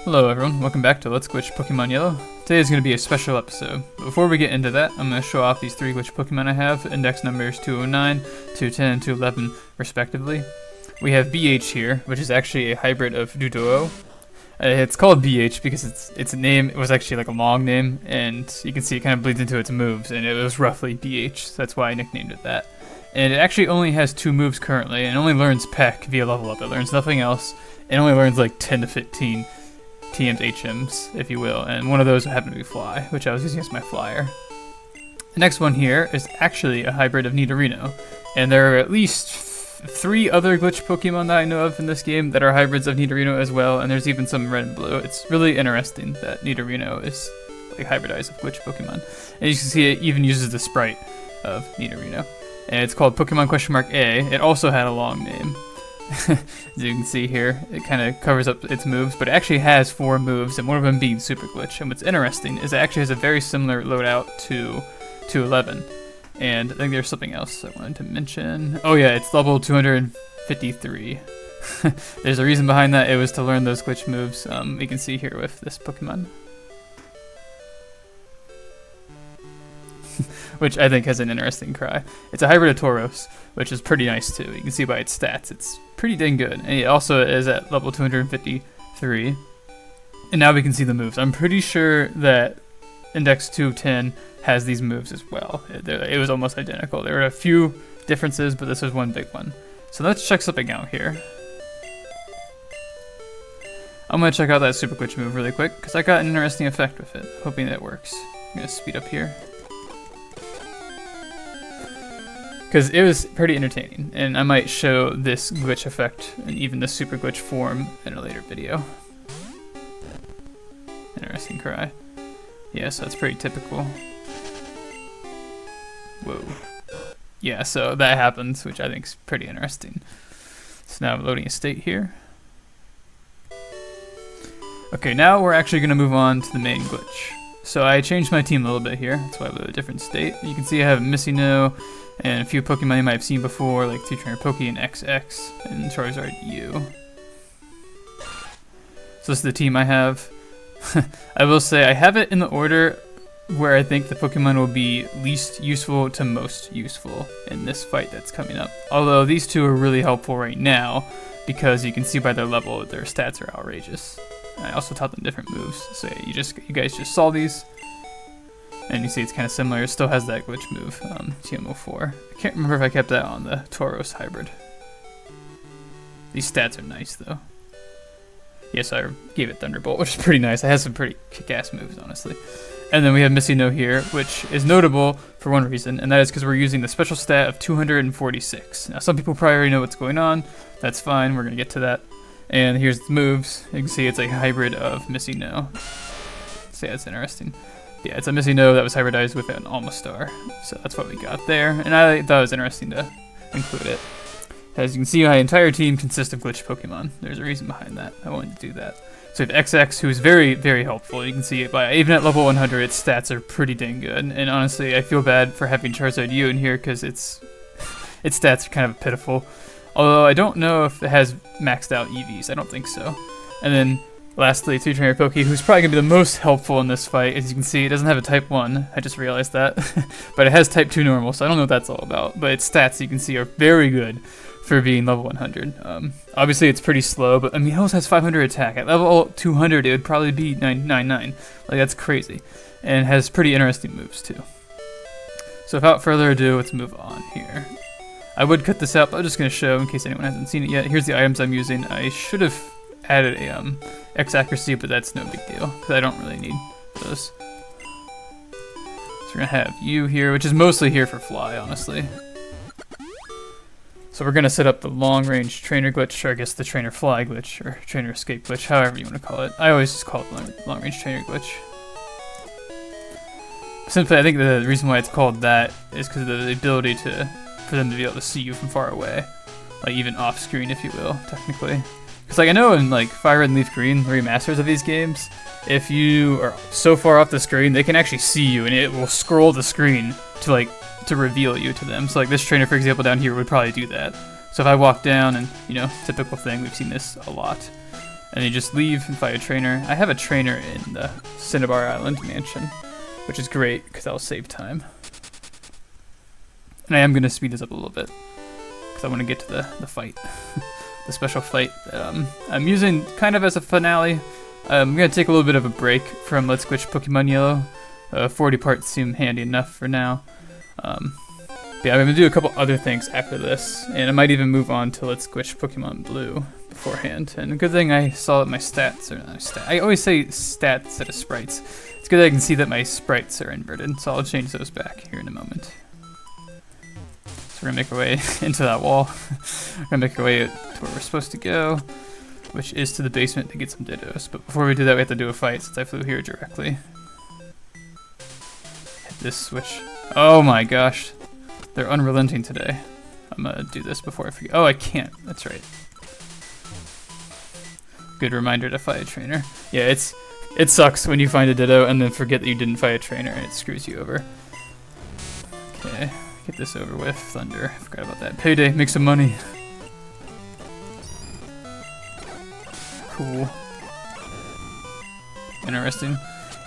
Hello everyone, welcome back to Let's Glitch Pokemon Yellow. Today is going to be a special episode. But before we get into that, I'm going to show off these 3 glitch Pokemon I have, index numbers 209, 210, and 211 respectively. We have BH here, which is actually a hybrid of Doduo. It's called BH because its name was actually like a long name, and you can see it kind of bleeds into its moves, and it was roughly BH, so that's why I nicknamed it that. And it actually only has 2 moves currently, and only learns Peck via level up. It learns nothing else. It only learns like 10 to 15 TMs, HMs, if you will, and one of those happened to be Fly, which I was using as my flyer. The next one here is actually a hybrid of Nidorino, and there are at least 3 other glitch Pokemon that I know of in this game that are hybrids of Nidorino as well, and there's even some red and blue. It's really interesting that Nidorino is like hybridized of glitch Pokemon. And you can see it even uses the sprite of Nidorino. And it's called Pokemon A. It also had a long name. As you can see here, it kind of covers up its moves, but it actually has 4 moves, and one of them being Super Glitch. And what's interesting is it actually has a very similar loadout to 211. And I think there's something else I wanted to mention. Oh yeah, it's level 253. There's a reason behind that. It was to learn those glitch moves. You can see here with this Pokemon. Which I think has an interesting cry. It's a hybrid of Tauros, which is pretty nice too. You can see by its stats, it's pretty dang good. And it also is at level 253. And now we can see the moves. I'm pretty sure that Index 210 has these moves as well. It was almost identical. There were a few differences, but this was one big one. So let's check something out here. I'm going to check out that Super Glitch move really quick, because I got an interesting effect with it. Hoping that works. I'm going to speed up here. Because it was pretty entertaining, and I might show this glitch effect and even the super glitch form in a later video. Interesting cry. Yeah, so that's pretty typical. Whoa. Yeah, so that happens, which I think is pretty interesting. So now I'm loading a state here. Okay, now we're actually going to move on to the main glitch. So I changed my team a little bit here, that's why I have a different state. You can see I have MissingnoXpert and a few Pokemon you might have seen before, like 3-Trainer Poke and XX, and Charizard U. So this is the team I have. I will say I have it in the order where I think the Pokemon will be least useful to most useful in this fight that's coming up. Although these 2 are really helpful right now, because you can see by their level their stats are outrageous. I also taught them different moves, so you guys just saw these. And you see it's kind of similar. It still has that glitch move, TM04. I can't remember if I kept that on the Tauros hybrid. These stats are nice, though. Yes, I gave it Thunderbolt, which is pretty nice. It has some pretty kick-ass moves, honestly. And then we have MissingnoXpert here, which is notable for one reason, and that is because we're using the special stat of 246. Now, some people probably already know what's going on. That's fine. We're going to get to that. And here's the moves. You can see it's a hybrid of MissingnoXpert. So yeah, it's interesting. Yeah, it's a MissingnoXpert that was hybridized with an Almastar. So that's what we got there. And I thought it was interesting to include it. As you can see, my entire team consists of glitch Pokemon. There's a reason behind that. I wanted to do that. So we have XX, who's very, very helpful. You can see it by even at level 100, its stats are pretty dang good. And honestly, I feel bad for having Charizard U in here because its stats are kind of pitiful. Although I don't know if it has maxed out EVs. I don't think so. And then lastly, 3-Trainer Poke, who's probably going to be the most helpful in this fight. As you can see, it doesn't have a Type 1. I just realized that. But it has Type 2 normal, so I don't know what that's all about. But its stats, you can see, are very good for being level 100. Obviously, it's pretty slow, but I mean, it also has 500 attack. At level 200, it would probably be 999. Like, that's crazy. And has pretty interesting moves, too. So without further ado, let's move on here. I would cut this out, but I'm just going to show in case anyone hasn't seen it yet. Here's the items I'm using. I should have added a X accuracy, but that's no big deal because I don't really need those. So we're gonna have you here, which is mostly here for Fly, honestly. So we're gonna set up the long-range trainer glitch, or I guess the trainer fly glitch, or trainer escape glitch, however you want to call it. I always just call it long-range trainer glitch. Simply, I think the reason why it's called that is because of the ability for them to be able to see you from far away, like even off-screen, if you will, technically. Because like I know in like Fire Red and Leaf Green, the remasters of these games, if you are so far off the screen, they can actually see you, and it will scroll the screen to reveal you to them. So like this trainer, for example, down here would probably do that. So if I walk down and, you know, typical thing, we've seen this a lot. and you just leave and fight a trainer. I have a trainer in the Cinnabar Island mansion, which is great because that'll save time. And I am going to speed this up a little bit because I want to get to the fight, the special fight that I'm using kind of as a finale. I'm going to take a little bit of a break from Let's Glitch Pokemon Yellow. 40 parts seem handy enough for now. But yeah, I'm going to do a couple other things after this, and I might even move on to Let's Glitch Pokemon Blue beforehand. And a good thing I saw that my stats are not I always say stats instead of sprites. It's good that I can see that my sprites are inverted, so I'll change those back here in a moment. So we're gonna make our way into that wall. We're gonna make our way to where we're supposed to go, which is to the basement to get some Dittos. But before we do that, we have to do a fight since I flew here directly. Hit this switch. Oh my gosh, they're unrelenting today. I'm gonna do this before I forget. Oh, I can't. That's right. Good reminder to fight a trainer. Yeah, it sucks when you find a Ditto and then forget that you didn't fight a trainer and it screws you over. Okay. Get this over with. Thunder. I forgot about that. Payday. Make some money. Cool. Interesting.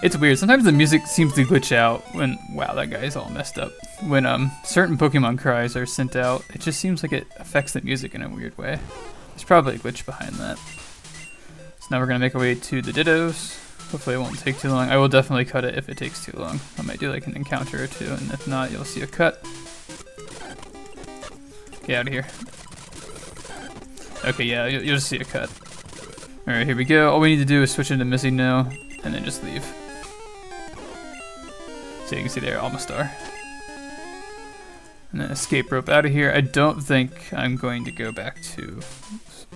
It's weird. Sometimes the music seems to glitch out when... Wow, that guy's all messed up. When certain Pokemon cries are sent out, it just seems like it affects the music in a weird way. There's probably a glitch behind that. So now we're going to make our way to the Dittos. Hopefully it won't take too long. I will definitely cut it if it takes too long. I might do like an encounter or two, and if not, you'll see a cut. Get out of here. Okay, yeah, you'll just see a cut. Alright, here we go. All we need to do is switch into MissingNo, and then just leave. So you can see there, Almastar. And then escape rope out of here. I don't think I'm going to go back to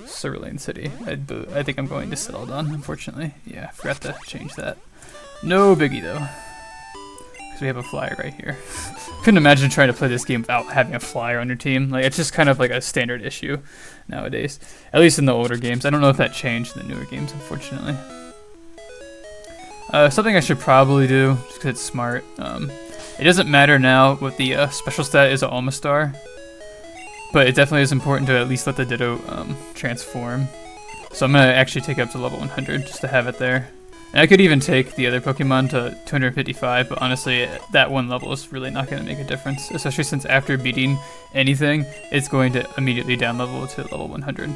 Cerulean City. I think I'm going to Celadon, unfortunately. Yeah, I forgot to change that. No biggie, though. Because we have a flyer right here. Couldn't imagine trying to play this game without having a flyer on your team. Like, it's just kind of like a standard issue nowadays. At least in the older games. I don't know if that changed in the newer games, unfortunately. Something I should probably do, just because it's smart. It doesn't matter now what the special stat is at Almastar, but it definitely is important to at least let the Ditto transform. So I'm going to actually take it up to level 100 just to have it there. And I could even take the other Pokemon to 255, but honestly, that one level is really not going to make a difference, especially since after beating anything, it's going to immediately down level to level 100.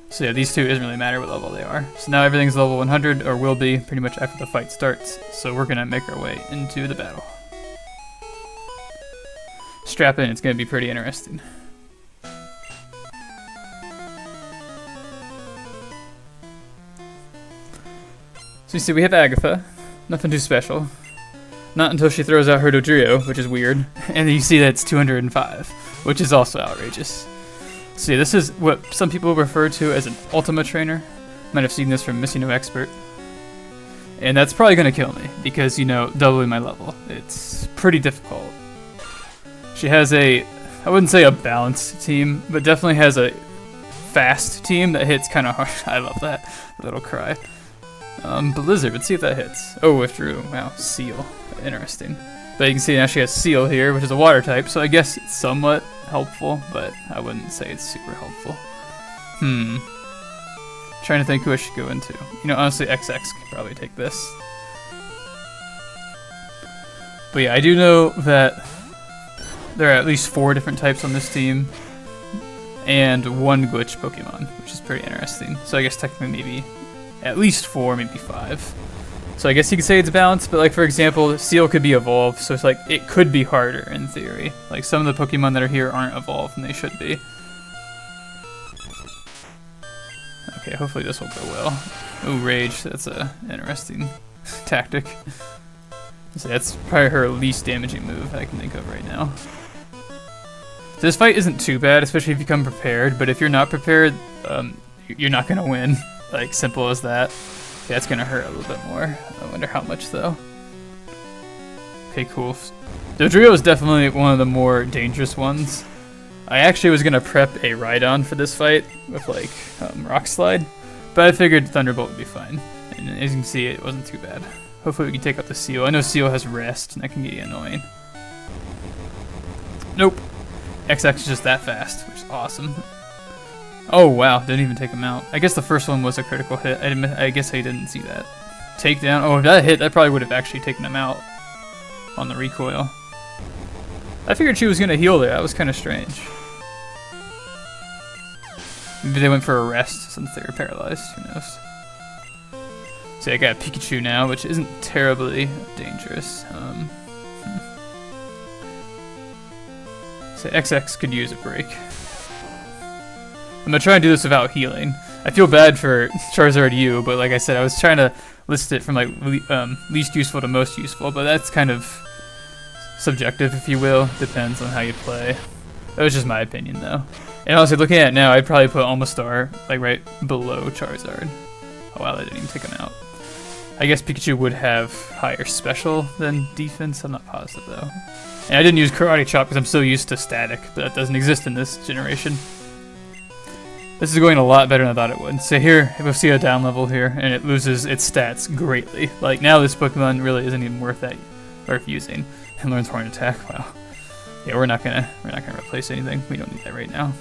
So yeah, these two, it doesn't really matter what level they are. So now everything's level 100, or will be, pretty much after the fight starts. So we're going to make our way into the battle. Strap in, it's going to be pretty interesting. So you see we have Agatha, nothing too special. Not until she throws out her Dodrio, which is weird, and you see that it's 205, which is also outrageous. So yeah, this is what some people refer to as an Ultima trainer. Might have seen this from MissingnoXpert. And that's probably going to kill me, because, you know, doubling my level. It's pretty difficult. She has I wouldn't say a balanced team, but definitely has a fast team that hits kind of hard. I love that little cry. Blizzard, let's see if that hits. Oh, withdrew. Wow, Seal. Interesting. But you can see now she has Seal here, which is a water type, so I guess it's somewhat helpful, but I wouldn't say it's super helpful. Trying to think who I should go into. You know, honestly, XX could probably take this. But yeah, I do know that there are at least 4 different types on this team, and 1 glitch Pokemon, which is pretty interesting. So I guess technically maybe at least 4, maybe 5. So I guess you could say it's balanced, but like for example, Seal could be evolved, so it's like it could be harder in theory. Like some of the Pokemon that are here aren't evolved, and they should be. Okay, hopefully this will go well. Ooh, Rage, that's a interesting tactic. So that's probably her least damaging move I can think of right now. So this fight isn't too bad, especially if you come prepared, but if you're not prepared, you're not going to win. Like, simple as that. Okay, that's going to hurt a little bit more. I wonder how much, though. Okay, cool. Dodrio is definitely one of the more dangerous ones. I actually was going to prep a Rhydon for this fight with, like, Rock Slide, but I figured Thunderbolt would be fine. And as you can see, it wasn't too bad. Hopefully we can take out the Seal. I know Seal has Rest, and that can get annoying. Nope. XX is just that fast, which is awesome. Oh wow, didn't even take him out. I guess the first one was a critical hit. I guess I didn't see that. Takedown. Oh, if that hit, that probably would have actually taken him out on the recoil. I figured she was gonna heal there. That was kind of strange. Maybe they went for a rest since they were paralyzed. Who knows? So I got a Pikachu now, which isn't terribly dangerous. So XX could use a break. I'm gonna try and do this without healing. I feel bad for Charizard U, but like I said, I was trying to list it from like least useful to most useful, but that's kind of subjective, if you will. Depends on how you play. That was just my opinion, though. And honestly, looking at it now, I'd probably put Almastar like right below Charizard. Oh wow, that didn't even take him out. I guess Pikachu would have higher special than defense. I'm not positive though. And I didn't use Karate Chop because I'm so used to static, but that doesn't exist in this generation. This is going a lot better than I thought it would. So here, we'll see a down level here, and it loses its stats greatly. Like now, this Pokemon really isn't even worth using. And learns Horn Attack. Wow. Yeah, we're not gonna replace anything. We don't need that right now.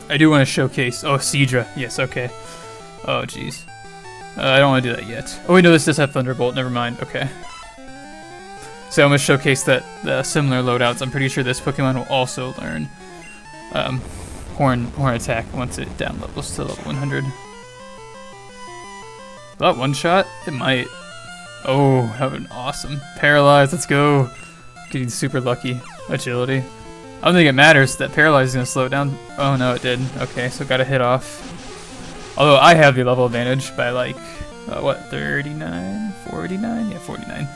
I do want to showcase. Oh, Seadra. Yes. Okay. Oh, jeez. I don't want to do that yet. Oh, wait, no, this does have Thunderbolt. Never mind. Okay. So I'm gonna showcase the similar loadouts. I'm pretty sure this Pokemon will also learn Horn Attack once it down levels to level 100. That one shot? It might. Oh, that would be awesome. Paralyzed, let's go. Getting super lucky. Agility. I don't think it matters that Paralyzed is going to slow it down. Oh no, it did. Okay, so got a hit off. Although I have the level advantage by like, what, 39? 49? Yeah, 49.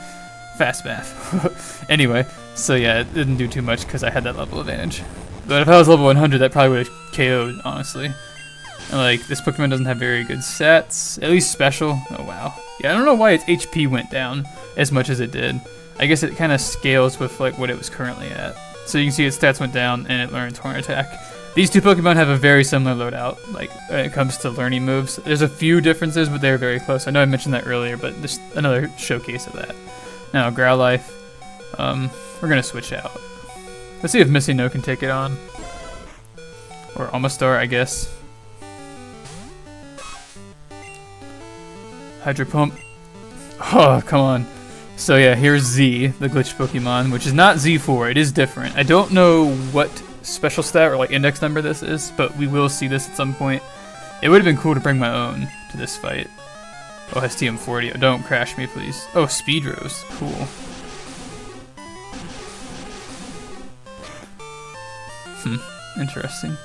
Fast math. Anyway, so yeah, it didn't do too much because I had that level advantage. But if I was level 100, that probably would have KO'd, honestly. And like, this Pokemon doesn't have very good stats. At least special. Oh wow. Yeah, I don't know why its HP went down as much as it did. I guess it kind of scales with like what it was currently at. So you can see its stats went down and it learns Horn Attack. These two Pokemon have a very similar loadout, like when it comes to learning moves. There's a few differences, but they're very close. I know I mentioned that earlier, but just another showcase of that. Now, Growlithe, we're gonna switch out. Let's see if MissingNo can take it on. Or Almastar, I guess. Hydro Pump. Oh, come on. So yeah, here's Z, the glitch Pokemon, which is not Z4. It is different. I don't know what special stat or like index number this is, but we will see this at some point. It would have been cool to bring my own to this fight. Oh, has TM40. Don't crash me, please. Oh, Speed Rose. Cool. Interesting.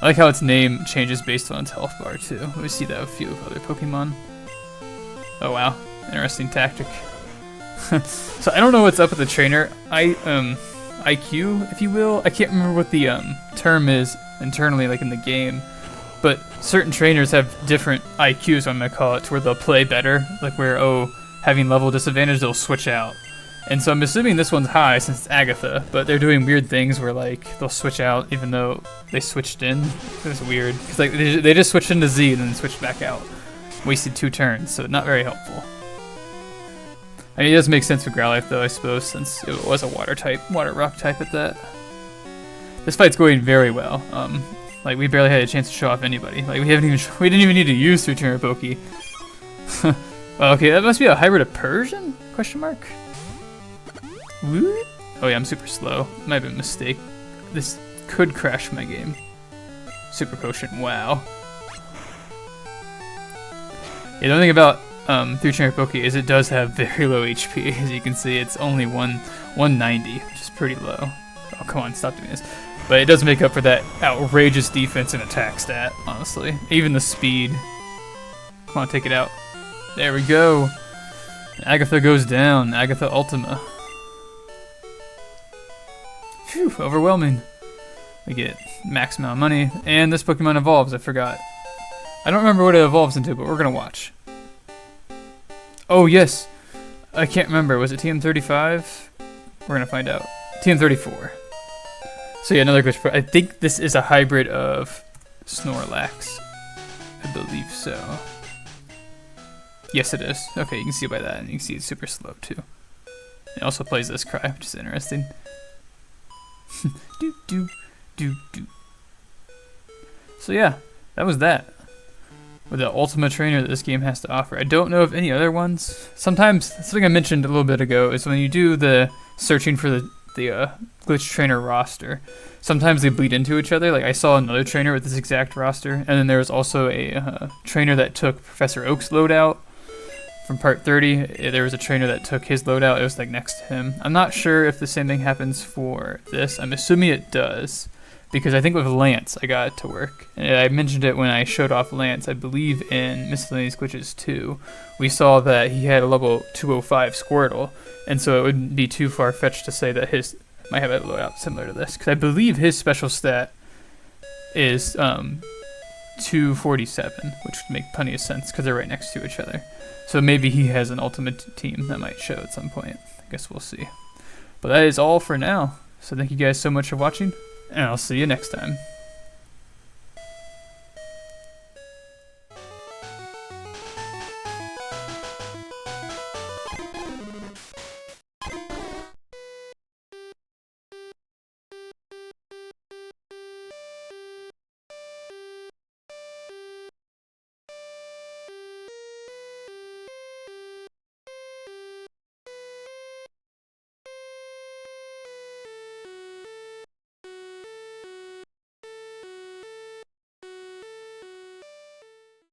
I like how its name changes based on its health bar, too. We see that with a few other Pokemon. Oh, wow. Interesting tactic. So I don't know what's up with the trainer. IQ, if you will. I can't remember what the term is internally, like in the game. But certain trainers have different IQs, I'm going to call it, to where they'll play better. Like where, having level disadvantage, they'll switch out. And so I'm assuming this one's high since it's Agatha, but they're doing weird things where like they'll switch out even though they switched in. It's weird. Because like they just switched into Z and then switched back out. Wasted 2 turns, so not very helpful. I mean, it does make sense with Growlithe though, I suppose, since it was a water rock type at that. This fight's going very well. Like we barely had a chance to show off anybody. Like we didn't even need to use 3-turner Poke. Well, okay, that must be a hybrid of Persian? Question mark. Oh yeah, I'm super slow. Might have been a mistake. This could crash my game. Super Potion, wow. Yeah, the only thing about 3-turner Poke is it does have very low HP. As you can see, it's only 190, which is pretty low. Oh, come on, stop doing this. But it does make up for that outrageous defense and attack stat, honestly. Even the speed. Come on, take it out. There we go. Agatha goes down. Agatha Ultima. Phew, overwhelming. We get max amount of money. And this Pokemon evolves, I forgot. I don't remember what it evolves into, but we're gonna watch. Oh, yes. I can't remember. Was it TM35? We're gonna find out. TM34. So yeah, another glitch. I think this is a hybrid of Snorlax. I believe so. Yes, it is. Okay, you can see it by that, and you can see it's super slow too. It also plays this cry, which is interesting. Do do do do. So yeah, that was that. With the Ultima trainer that this game has to offer. I don't know of any other ones. Sometimes, something I mentioned a little bit ago is when you do the searching for the glitch trainer roster, sometimes they bleed into each other. Like I saw another trainer with this exact roster, and then there was also a trainer that took Professor Oak's loadout from part 30. There was a trainer that took his loadout. It was like next to him. I'm not sure if the same thing happens for this. I'm assuming it does, because I think with Lance I got it to work. And I mentioned it when I showed off Lance, I believe in MissingnoXpert 2. We saw that he had a level 205 Squirtle, and so it wouldn't be too far-fetched to say that his might have a loadout similar to this, because I believe his special stat is 247, which would make plenty of sense because they're right next to each other. So maybe he has an ultimate team that might show at some point. I guess we'll see. But that is all for now. So thank you guys so much for watching, and I'll see you next time.